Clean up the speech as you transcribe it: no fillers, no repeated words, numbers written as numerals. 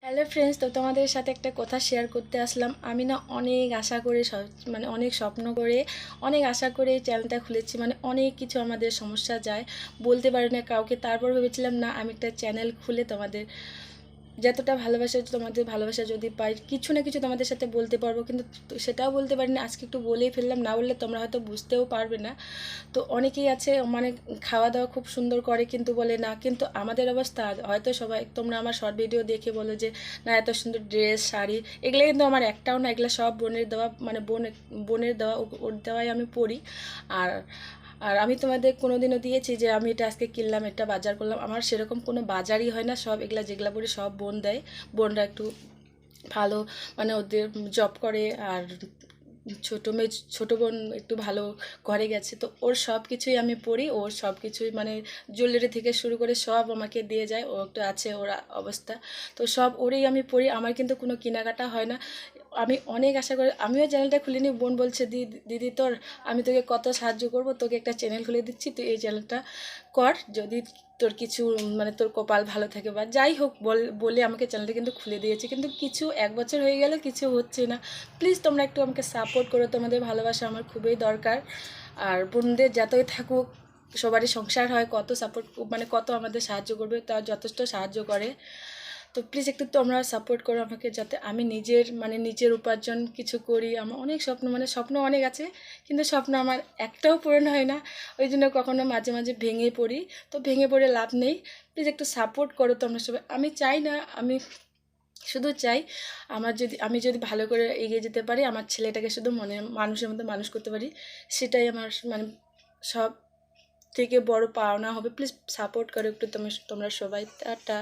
Hello friends, তো তোমাদের সাথে একটা কথা শেয়ার করতে আসলাম। আমি না অনেক আশা করে অনেক স্বপ্ন করে অনেক আশা করে এই চ্যানেলটা খুলেছি। অনেক কিছু আমাদের সমস্যা যায়, বলতে পারি না কাউকে। তারপর ভেবেছিলাম না, আমি একটা চ্যানেল খুলে তোমাদের যতটা ভালোবাসা, তোমাদের ভালোবাসা যদি পাই, কিছু না কিছু তোমাদের সাথে বলতে পারবো। কিন্তু সেটাও বলতে পারি না, আজকে একটু বলেই ফেললাম। না বললে তোমরা হয়তো বুঝতেও পারবে না। তো অনেকেই আছে খাওয়া দাওয়া খুব সুন্দর করে, কিন্তু বলে না। কিন্তু আমাদের অবস্থা হয়তো সবাই, তোমরা আমার শর্ট ভিডিও দেখে বলো যে না, এত সুন্দর ড্রেস, শাড়ি, এগুলো কিন্তু আমার একটাও না। এগুলো সব বোনের দেওয়া, বোনের দেওয়া, ওর দেওয়াই আমি পরি। আর আর আমি তোমাদের কোনোদিনও দিয়েছি যে আমি এটা আজকে কিনলাম, এটা বাজার করলাম? আমার সেরকম কোনো বাজারই হয় না। সব এগুলা যেগুলা পরে সব বোন দেয়। বোনরা একটু ভালো, ওদের জব করে। আর ছোটো বোন একটু ভালো ঘরে গেছে, তো ওর সব কিছুই আমি পড়ি। ওর সব কিছুই জুয়েলারি থেকে শুরু করে সব আমাকে দিয়ে যায়। ও একটু আছে ওর অবস্থা, তো সব ওরই আমি পড়ি। আমার কিন্তু কোনো কেনাকাটা হয় না। আমি অনেক আশা করি, আমিও চ্যানেলটা খুলিনি। বোন বলছে, দিদি তোর, আমি তোকে কত সাহায্য করব, তোকে একটা চ্যানেল খুলে দিচ্ছি, তুই এই চ্যানেলটা কর। যদি তোর কিছু তোর কপাল ভালো থাকে বা যাই হোক বলে আমাকে চ্যানেলটা কিন্তু খুলে দিয়েছে। কিন্তু কিছু 1 বছর হয়ে গেল, কিছু হচ্ছে না। প্লিজ তোমরা একটু আমাকে সাপোর্ট করো, তোমাদের ভালোবাসা আমার খুবই দরকার। আর বোনদের যতই থাকুক, সবারই সংসার হয়, কত সাপোর্ট, কত আমাদের সাহায্য করবে, তা যথেষ্ট সাহায্য করে। তো প্লিজ একটু তোমরা সাপোর্ট করো আমাকে, যাতে আমি নিজের উপার্জন কিছু করি। আমার অনেক স্বপ্ন, স্বপ্ন অনেক আছে, কিন্তু স্বপ্ন আমার একটাও পূরণ হয় না। ওই জন্য কখনো মাঝে মাঝে ভেঙে পড়ি। তো ভেঙে পড়ে লাভ নেই। প্লিজ একটু সাপোর্ট করো তোমরা সবাই। আমি চাই না, আমি শুধু চাই আমি যদি ভালো করে এগিয়ে যেতে পারি, আমার ছেলেটাকে শুধু মানুষের মধ্যে মানুষ করতে পারি, সেটাই আমার সব থেকে বড় পাওনা হবে। প্লিজ সাপোর্ট করো একটু তোমরা সবাই। টাটা।